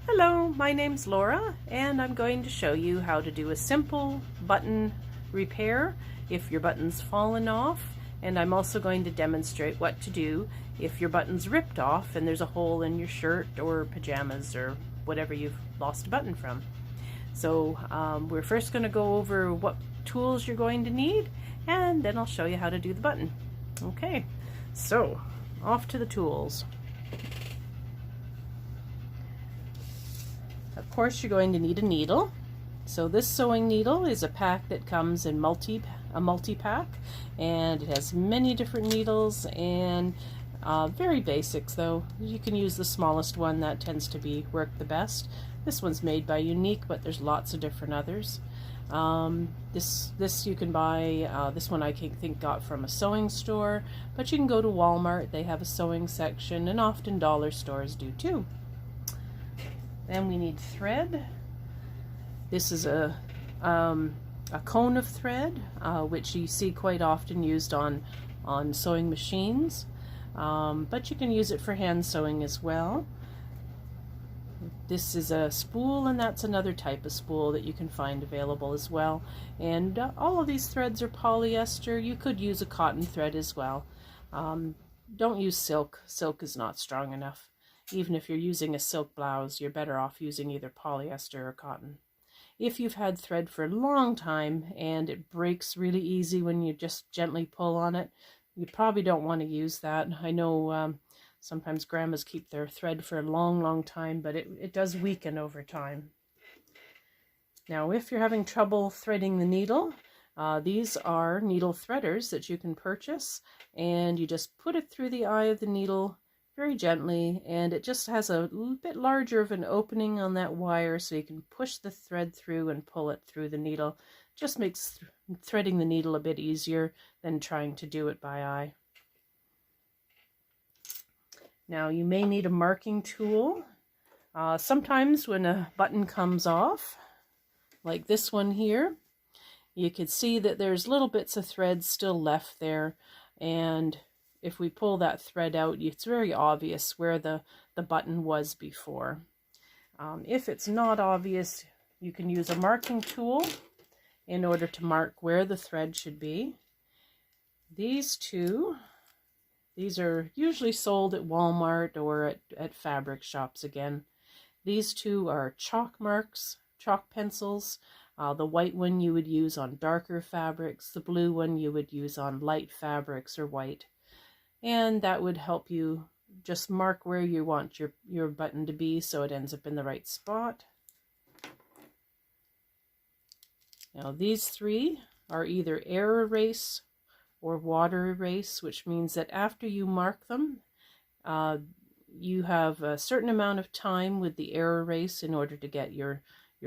Hello, my name's Laura, and I'm going to show you how to do a simple button repair if your button's fallen off, and I'm also going to demonstrate what to do if your button's ripped off and there's a hole in your shirt or pajamas or whatever you've lost a button from. So we're first going to go over what tools you're going to need, and then I'll show you how to do the button. Okay, so off to the tools. Of course, you're going to need a needle. So this sewing needle is a pack that comes in a multi-pack, and it has many different needles, and very basics though. You can use the smallest one, that tends to work the best. This one's made by Unique, but there's lots of different others. This you can buy, this one I think got from a sewing store, but you can go to Walmart, they have a sewing section, and often dollar stores do too. Then we need thread. This is a cone of thread, which you see quite often used on sewing machines, but you can use it for hand sewing as well. This is a spool, and that's another type of spool that you can find available as well. And all of these threads are polyester. You could use a cotton thread as well. Don't use silk. Silk is not strong enough. Even if you're using a silk blouse, you're better off using either polyester or cotton. If you've had thread for a long time and it breaks really easy when you just gently pull on it, you probably don't want to use that. I know sometimes grandmas keep their thread for a long time, but it does weaken over time. Now, if you're having trouble threading the needle, these are needle threaders that you can purchase, and you just put it through the eye of the needle very gently, and it just has a little bit larger of an opening on that wire, so you can push the thread through and pull it through the needle. Just makes threading the needle a bit easier than trying to do it by eye. Now you may need a marking tool. Sometimes when a button comes off, like this one here, you can see that there's little bits of thread still left there, and if we pull that thread out, it's very obvious where the button was before. If it's not obvious, you can use a marking tool in order to mark where the thread should be. These are usually sold at Walmart or at fabric shops again. These two are chalk marks, chalk pencils. The white one you would use on darker fabrics, the blue one you would use on light fabrics or white. And that would help you just mark where you want your button to be so it ends up in the right spot. Now these three are either air erase or water erase, which means that after you mark them, you have a certain amount of time with the air erase in order to get your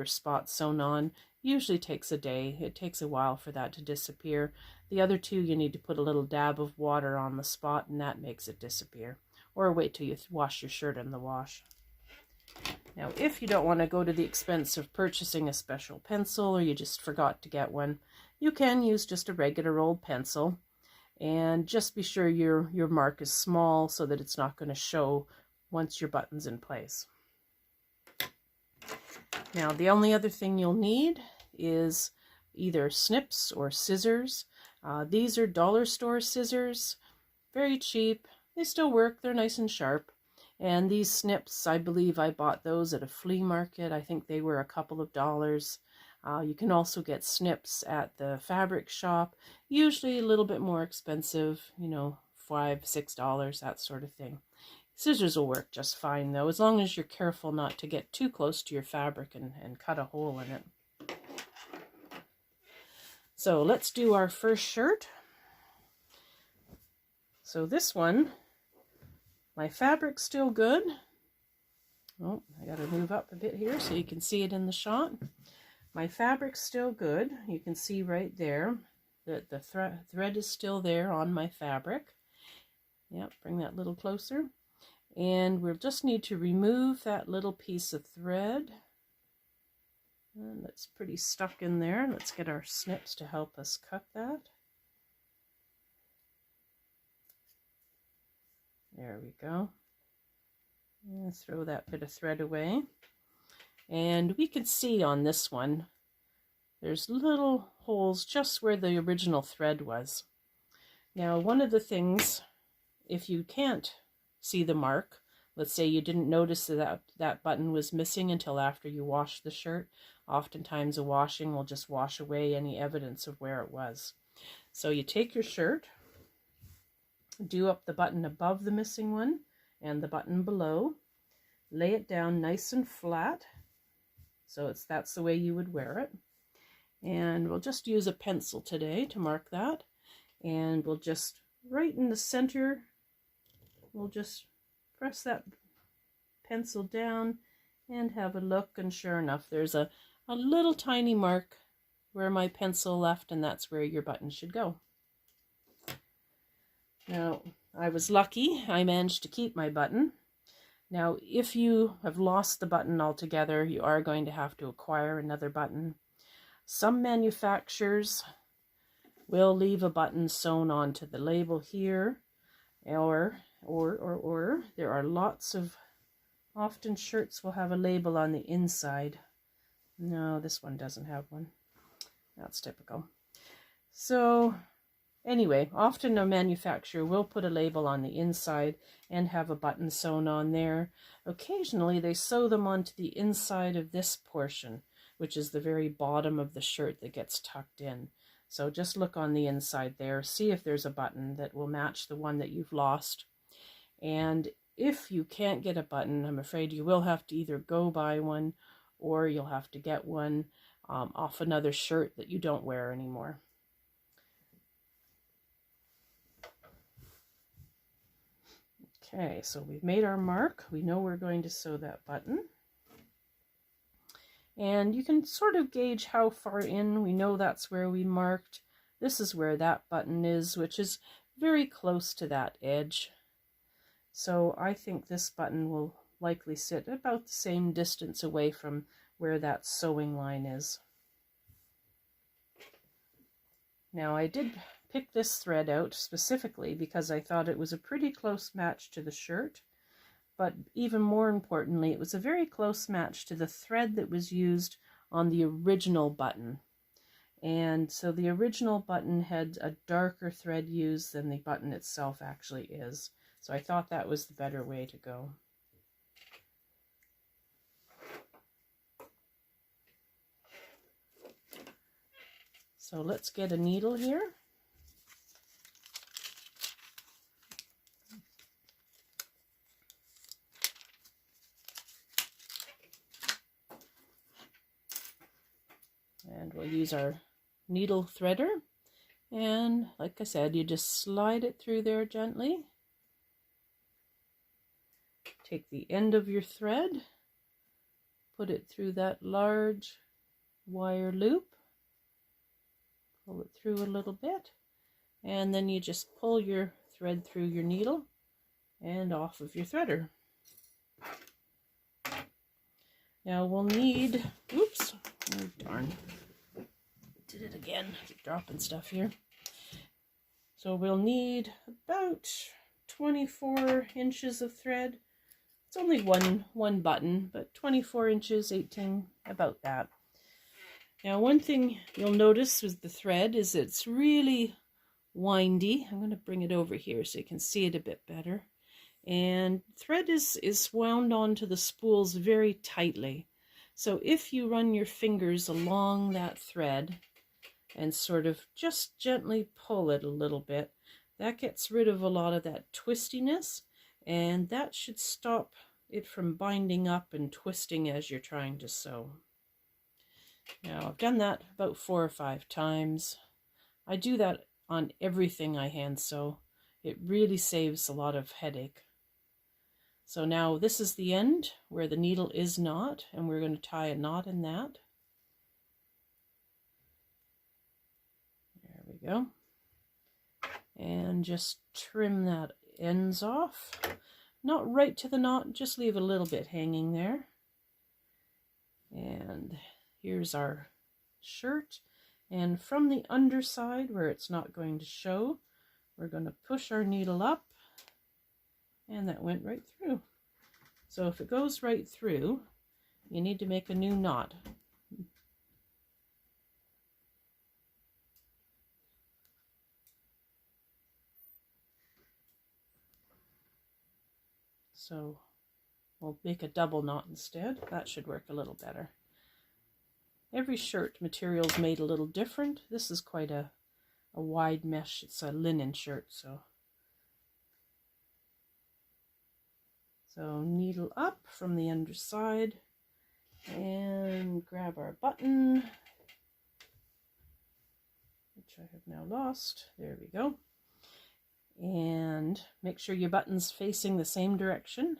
spot sewn on. Usually takes a day. It takes a while for that to disappear. The other two, you need to put a little dab of water on the spot, and that makes it disappear. Or wait till you wash your shirt in the wash. Now, if you don't want to go to the expense of purchasing a special pencil, or you just forgot to get one, you can use just a regular old pencil. And just be sure your mark is small so that it's not going to show once your button's in place. Now, the only other thing you'll need is either snips or scissors. These are dollar store scissors, very cheap. They still work, they're nice and sharp. And these snips, I believe I bought those at a flea market. I think they were a couple of dollars. You can also get snips at the fabric shop, usually a little bit more expensive, you know, $5, $6, that sort of thing. Scissors will work just fine though, as long as you're careful not to get too close to your fabric and cut a hole in it. So let's do our first shirt. So this one, my fabric's still good. Oh, I gotta move up a bit here so you can see it in the shot. My fabric's still good. You can see right there that the thread is still there on my fabric. Yep, bring that a little closer. And we'll just need to remove that little piece of thread. And that's pretty stuck in there. Let's get our snips to help us cut that. There we go. And throw that bit of thread away. And we can see on this one, there's little holes just where the original thread was. Now, one of the things, if you can't see the mark, let's say you didn't notice that button was missing until after you washed the shirt, oftentimes a washing will just wash away any evidence of where it was. So you take your shirt, do up the button above the missing one and the button below, lay it down nice and flat, so that's the way you would wear it. And we'll just use a pencil today to mark that. And we'll just, right in the center, we'll just press that pencil down and have a look, and sure enough, there's a little tiny mark where my pencil left, and that's where your button should go. Now, I was lucky, I managed to keep my button. Now, if you have lost the button altogether, you are going to have to acquire another button. Some manufacturers will leave a button sewn onto the label here, or there are lots of, often shirts will have a label on the inside. No, this one doesn't have one. That's typical. So anyway, often a manufacturer will put a label on the inside and have a button sewn on there. Occasionally they sew them onto the inside of this portion, which is the very bottom of the shirt that gets tucked in. So just look on the inside there, see if there's a button that will match the one that you've lost. And if you can't get a button, I'm afraid you will have to either go buy one, or you'll have to get one off another shirt that you don't wear anymore. Okay, so we've made our mark. We know we're going to sew that button. And you can sort of gauge how far in. We know that's where we marked. This is where that button is, which is very close to that edge. So I think this button will likely sit about the same distance away from where that sewing line is. Now, I did pick this thread out specifically because I thought it was a pretty close match to the shirt, but even more importantly, it was a very close match to the thread that was used on the original button. And so the original button had a darker thread used than the button itself actually is. So I thought that was the better way to go. So let's get a needle here. And we'll use our needle threader. And like I said, you just slide it through there gently. Take the end of your thread, put it through that large wire loop, pull it through a little bit, and then you just pull your thread through your needle and off of your threader. Now we'll need, oops, oh darn, did it again, keep dropping stuff here. So we'll need about 24 inches of thread. It's only one button, but 24 inches, 18, about that. Now, one thing you'll notice with the thread is it's really windy. I'm going to bring it over here so you can see it a bit better. And thread is wound onto the spools very tightly. So if you run your fingers along that thread and sort of just gently pull it a little bit, that gets rid of a lot of that twistiness, and that should stop it from binding up and twisting as you're trying to sew. Now, I've done that about 4 or 5 times. I do that on everything I hand sew. It really saves a lot of headache. So now this is the end where the needle is not, and we're going to tie a knot in that. There we go. And just trim that ends off. Not right to the knot, just leave a little bit hanging there. And here's our shirt. And from the underside, where it's not going to show, we're going to push our needle up, and that went right through. So if it goes right through, you need to make a new knot. So we'll make a double knot instead. That should work a little better. Every shirt material is made a little different. This is quite a wide mesh. It's a linen shirt, so needle up from the underside and grab our button, which I have now lost. There we go. And make sure your button's facing the same direction.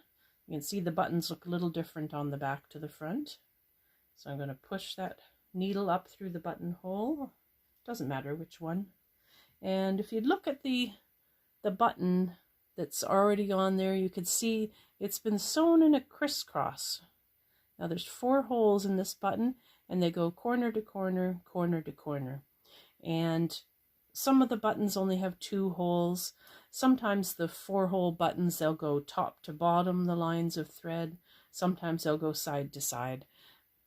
You can see the buttons look a little different on the back to the front. So I'm going to push that needle up through the buttonhole. Doesn't matter which one. And if you look at the button that's already on there, you can see it's been sewn in a crisscross. Now there's 4 holes in this button, and they go corner to corner, corner to corner. And some of the buttons only have 2 holes. Sometimes the 4-hole buttons, they'll go top to bottom, the lines of thread. Sometimes they'll go side to side.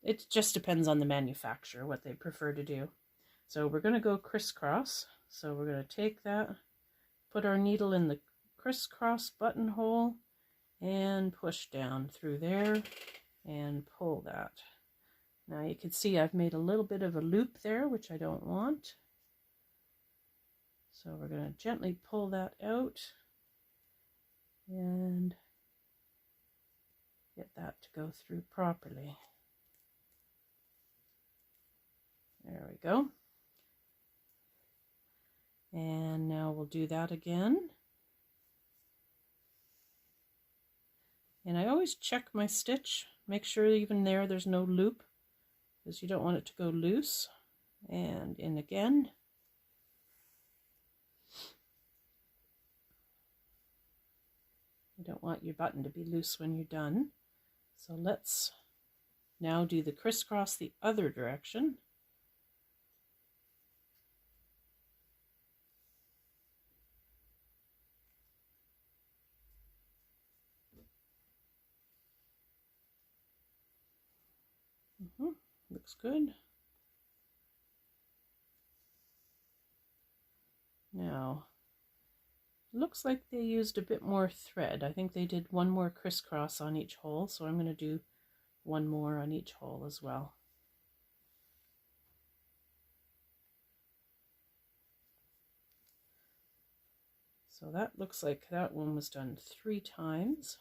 It just depends on the manufacturer, what they prefer to do. So we're going to go crisscross. So we're going to take that, put our needle in the crisscross buttonhole, and push down through there and pull that. Now you can see I've made a little bit of a loop there, which I don't want. So we're going to gently pull that out and get that to go through properly. There we go. And now we'll do that again. And I always check my stitch, make sure even there's no loop, because you don't want it to go loose. And in again. You don't want your button to be loose when you're done. So let's now do the crisscross the other direction. Looks good. Now, looks like they used a bit more thread. I think they did 1 more crisscross on each hole, so I'm going to do 1 more on each hole as well. So that looks like that one was done 3 times.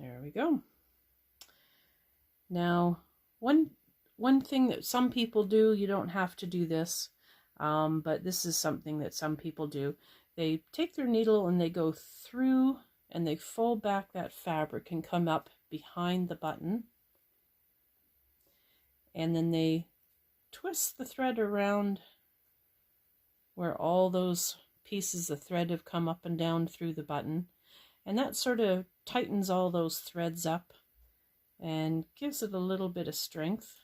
There we go. Now, one thing that some people do, you don't have to do this, but this is something that some people do. They take their needle and they go through and they fold back that fabric and come up behind the button. And then they twist the thread around where all those pieces of thread have come up and down through the button. And that sort of tightens all those threads up and gives it a little bit of strength.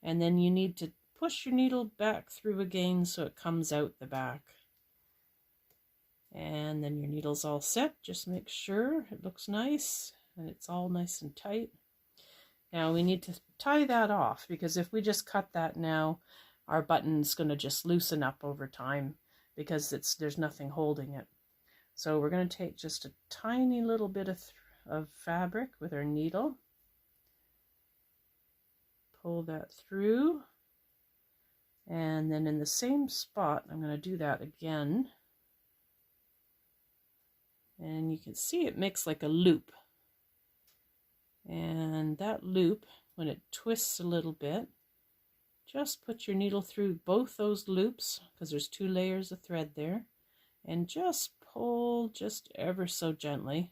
And then you need to push your needle back through again so it comes out the back. And then your needle's all set. Just make sure it looks nice and it's all nice and tight. Now we need to tie that off, because if we just cut that now, our button's going to just loosen up over time because there's nothing holding it. So we're going to take just a tiny little bit of fabric with our needle, pull that through, and then in the same spot I'm going to do that again, and you can see it makes like a loop, and that loop, when it twists a little bit, just put your needle through both those loops, because there's 2 layers of thread there, and just pull just ever so gently.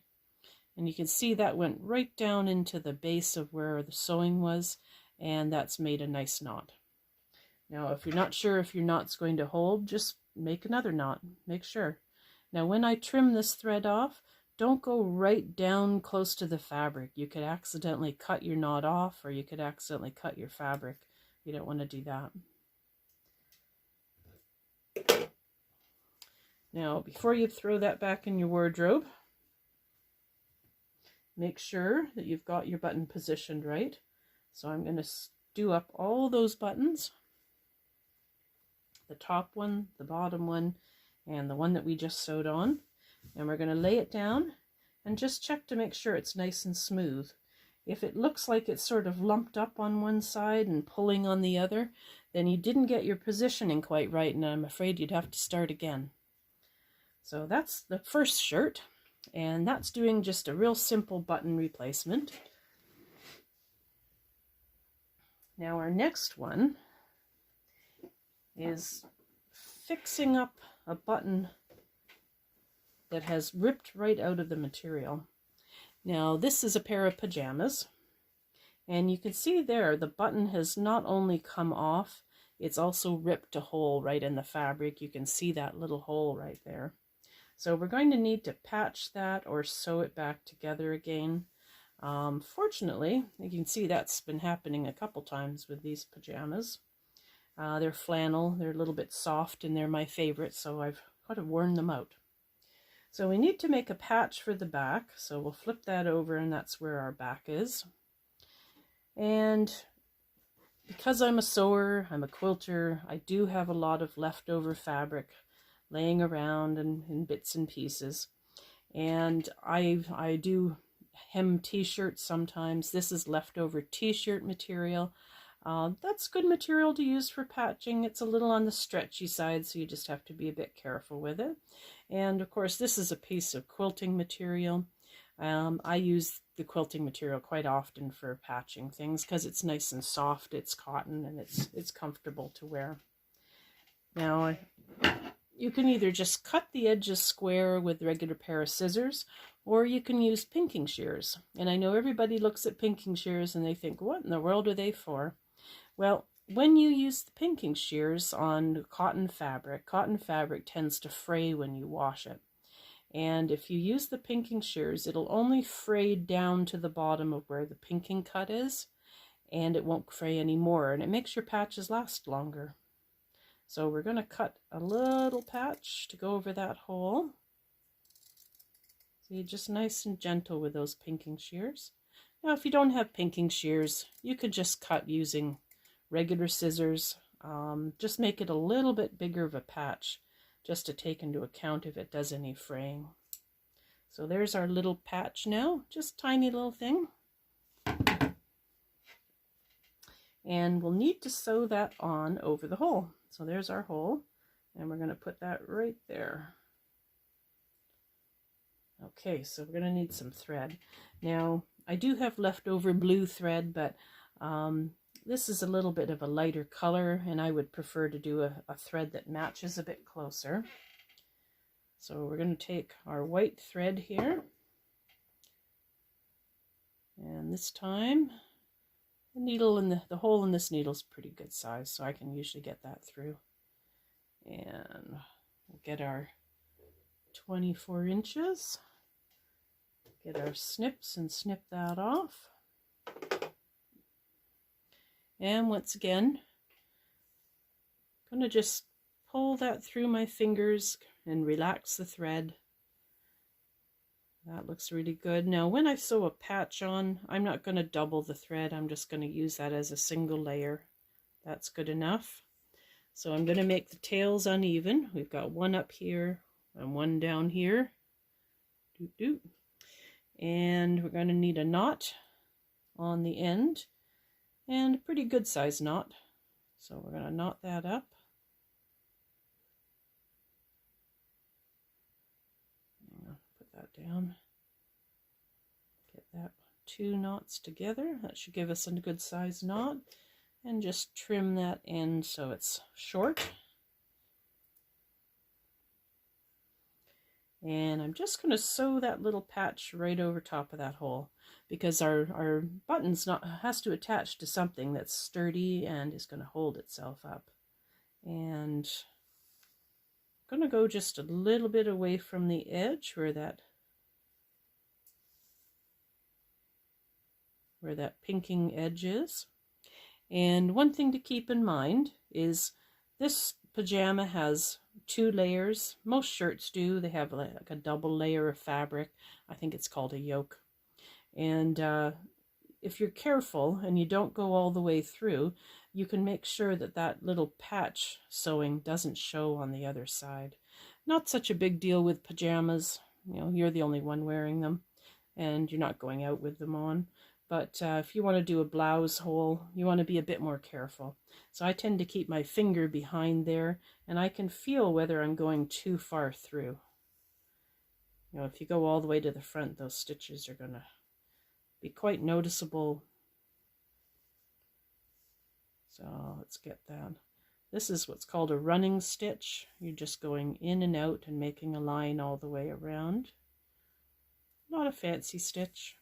And you can see that went right down into the base of where the sewing was, and that's made a nice knot. Now if you're not sure if your knot's going to hold, just make another knot, make sure. Now when I trim this thread off, don't go right down close to the fabric. You could accidentally cut your knot off, or you could accidentally cut your fabric. You don't want to do that. Now, before you throw that back in your wardrobe, make sure that you've got your button positioned right. So I'm going to do up all those buttons, the top one, the bottom one, and the one that we just sewed on. And we're going to lay it down and just check to make sure it's nice and smooth. If it looks like it's sort of lumped up on one side and pulling on the other, then you didn't get your positioning quite right, and I'm afraid you'd have to start again. So that's the first shirt, and that's doing just a real simple button replacement. Now our next one is fixing up a button that has ripped right out of the material. Now this is a pair of pajamas, and you can see there the button has not only come off, it's also ripped a hole right in the fabric. You can see that little hole right there. So we're going to need to patch that or sew it back together again. Fortunately, you can see that's been happening a couple times with these pajamas. They're flannel, they're a little bit soft, and they're my favorite, so I've kind of worn them out. So we need to make a patch for the back, so we'll flip that over, and that's where our back is. And because I'm a sewer, I'm a quilter, I do have a lot of leftover fabric laying around in bits and pieces. And I do hem t-shirts sometimes. This is leftover t-shirt material. That's good material to use for patching. It's a little on the stretchy side, so you just have to be a bit careful with it. And of course, this is a piece of quilting material. I use the quilting material quite often for patching things because it's nice and soft, it's cotton, and it's comfortable to wear. Now, you can either just cut the edges square with a regular pair of scissors, or you can use pinking shears. And I know everybody looks at pinking shears and they think, what in the world are they for? Well, when you use the pinking shears on cotton fabric tends to fray when you wash it. And if you use the pinking shears, it'll only fray down to the bottom of where the pinking cut is, and it won't fray anymore, and it makes your patches last longer. So we're going to cut a little patch to go over that hole. So you're just nice and gentle with those pinking shears. Now, if you don't have pinking shears, you could just cut using regular scissors. Just make it a little bit bigger of a patch, just to take into account if it does any fraying. So there's our little patch now, just tiny little thing. And we'll need to sew that on over the hole. So there's our hole, and we're going to put that right there. Okay, so we're going to need some thread. Now, I do have leftover blue thread, but this is a little bit of a lighter color, and I would prefer to do a thread that matches a bit closer. So we're going to take our white thread here, and this time the needle and the hole in this needle is pretty good size, so I can usually get that through. And we'll get our 24 inches, get our snips and snip that off. And once again, I'm going to just pull that through my fingers and relax the thread. That looks really good. Now when I sew a patch on, I'm not going to double the thread. I'm just going to use that as a single layer. That's good enough. So I'm going to make the tails uneven. We've got one up here and one down here. Doot, doot. And we're going to need a knot on the end, and a pretty good size knot. So we're going to knot that up. Put that down. Get that 2 knots together. That should give us a good size knot. And just trim that end so it's short. And I'm just going to sew that little patch right over top of that hole, because our button's has to attach to something that's sturdy and is going to hold itself up. And I'm going to go just a little bit away from the edge where that pinking edge is. And one thing to keep in mind is this pajama has 2 layers. Most shirts do. They have like a double layer of fabric. I think it's called a yoke. And if you're careful and you don't go all the way through, you can make sure that that little patch sewing doesn't show on the other side. Not such a big deal with pajamas. You know, you're the only one wearing them and you're not going out with them on. But if you want to do a blouse hole, you want to be a bit more careful. So I tend to keep my finger behind there, and I can feel whether I'm going too far through. You know, if you go all the way to the front, those stitches are going to be quite noticeable. So let's get that. This is what's called a running stitch. You're just going in and out and making a line all the way around. Not a fancy stitch.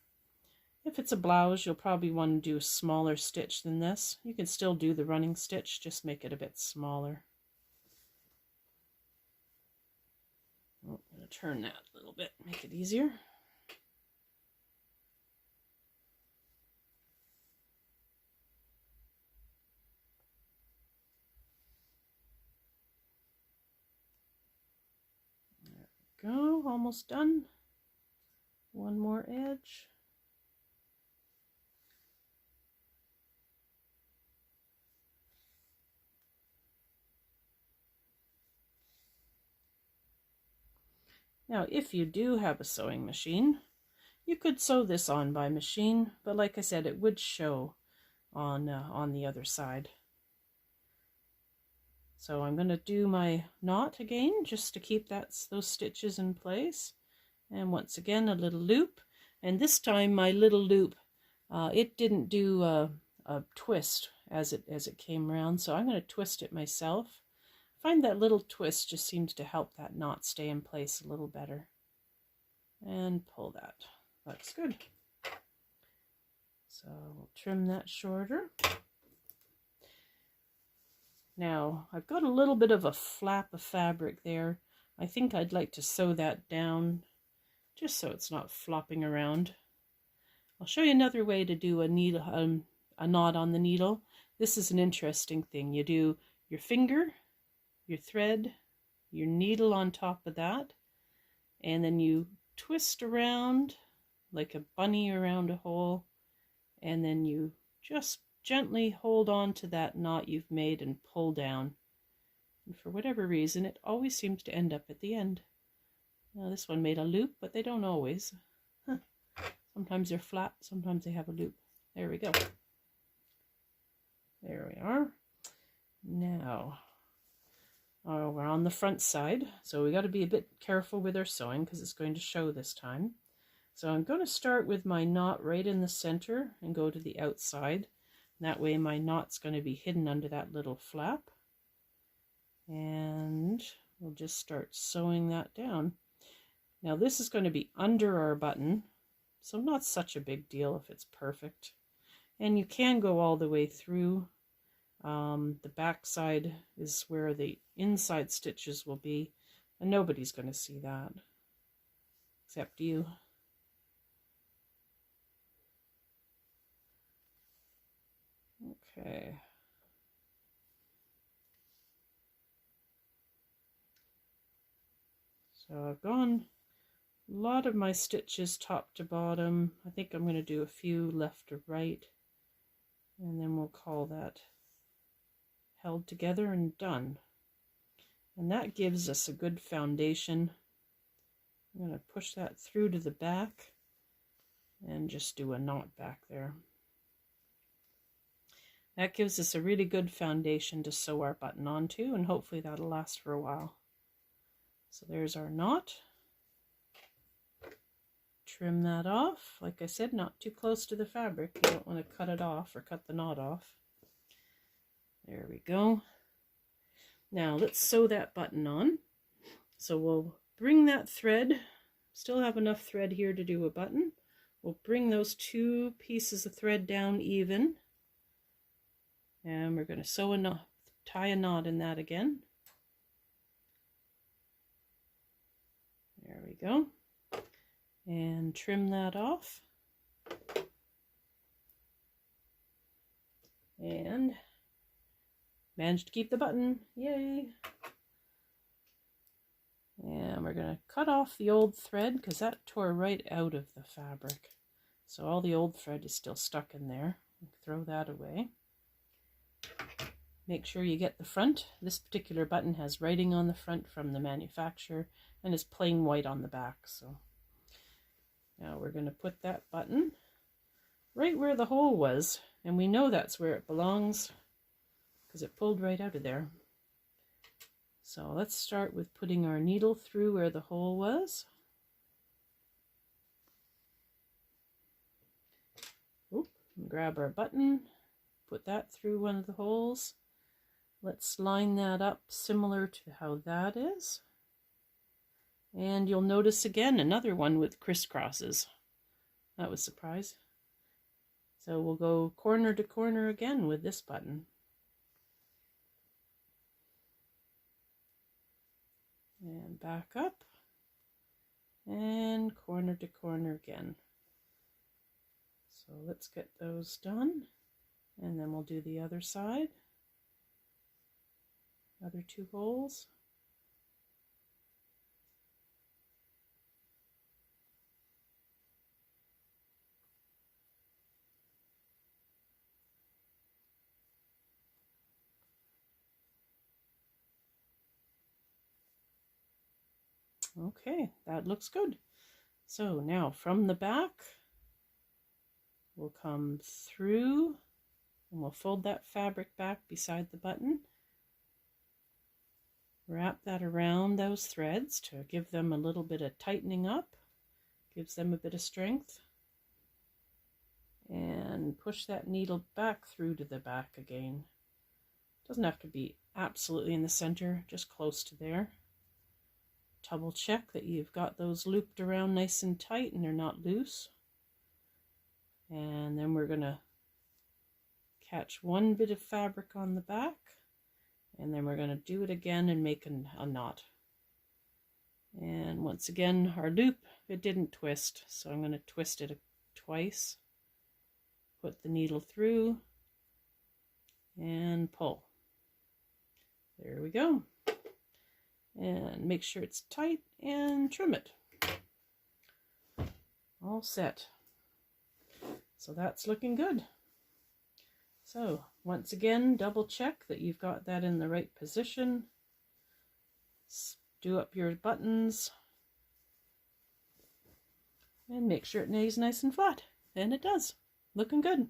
If it's a blouse, you'll probably want to do a smaller stitch than this. You can still do the running stitch, just make it a bit smaller. Oh, I'm going to turn that a little bit, make it easier. There we go, almost done. One more edge. Now, if you do have a sewing machine, you could sew this on by machine, but like I said, it would show on the other side. So I'm going to do my knot again, just to keep those stitches in place. And once again, a little loop. And this time my little loop, it didn't do a twist as it came around, so I'm going to twist it myself. I find that little twist just seems to help that knot stay in place a little better. And pull that. That's good. So we'll trim that shorter. Now I've got a little bit of a flap of fabric there. I think I'd like to sew that down just so it's not flopping around. I'll show you another way to do a needle, a knot on the needle. This is an interesting thing. You do your finger, your thread, your needle on top of that, and then you twist around like a bunny around a hole, and then you just gently hold on to that knot you've made and pull down. And for whatever reason, it always seems to end up at the end. Now this one made a loop, but they don't always. Huh. Sometimes they're flat, sometimes they have a loop. There we go. There we are. Now, we're on the front side, so we got to be a bit careful with our sewing because it's going to show this time. So I'm going to start with my knot right in the center and go to the outside. That way my knot's going to be hidden under that little flap. And we'll just start sewing that down. Now this is going to be under our button, so not such a big deal if it's perfect. And you can go all the way through. The back side is where the inside stitches will be, and nobody's going to see that except you. Okay. So I've gone a lot of my stitches top to bottom. I think I'm going to do a few left to right, and then we'll call that held together and done. And that gives us a good foundation. I'm going to push that through to the back and just do a knot back there. That gives us a really good foundation to sew our button onto, and hopefully that'll last for a while. So there's our knot. Trim that off. Like I said, not too close to the fabric. You don't want to cut it off or cut the knot off. There we go. Now let's sew that button on. So we'll bring that thread, still have enough thread here to do a button. We'll bring those 2 pieces of thread down even. And we're going to sew a knot, tie a knot in that again. There we go. And trim that off. And Managed to keep the button. Yay! And we're going to cut off the old thread because that tore right out of the fabric. So all the old thread is still stuck in there. Throw that away. Make sure you get the front. This particular button has writing on the front from the manufacturer and is plain white on the back. So now we're going to put that button right where the hole was, and we know that's where it belongs because it pulled right out of there. So let's start with putting our needle through where the hole was. Oop, grab our button, put that through one of the holes. Let's line that up similar to how that is. And you'll notice again another one with crisscrosses. That was a surprise. So we'll go corner to corner again with this button. And back up. And corner to corner again. So let's get those done. And then we'll do the other side. Other two holes. Okay, that looks good. So now from the back, we'll come through and we'll fold that fabric back beside the button. Wrap that around those threads to give them a little bit of tightening up, gives them a bit of strength. And push that needle back through to the back again. Doesn't have to be absolutely in the center, just close to there. Double check that you've got those looped around nice and tight and they're not loose. And then we're going to catch one bit of fabric on the back, and then we're going to do it again and make a knot. And once again, our loop, it didn't twist, so I'm going to twist it twice. Put the needle through and pull. There we go. And make sure it's tight and trim it. All set. So that's looking good. So once again, double check that you've got that in the right position. Do up your buttons and make sure it lays nice and flat. And it does. Looking good.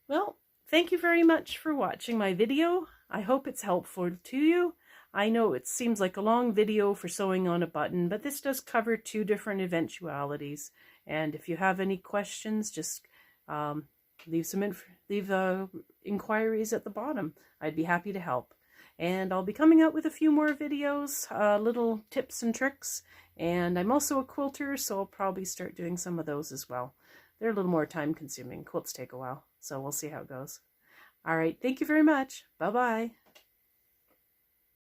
Well, thank you very much for watching my video. I hope it's helpful to you. I know it seems like a long video for sewing on a button, but this does cover two different eventualities. And if you have any questions, just leave inquiries at the bottom. I'd be happy to help. And I'll be coming out with a few more videos, little tips and tricks. And I'm also a quilter, so I'll probably start doing some of those as well. They're a little more time consuming. Quilts take a while, so we'll see how it goes. All right, thank you very much. Bye-bye.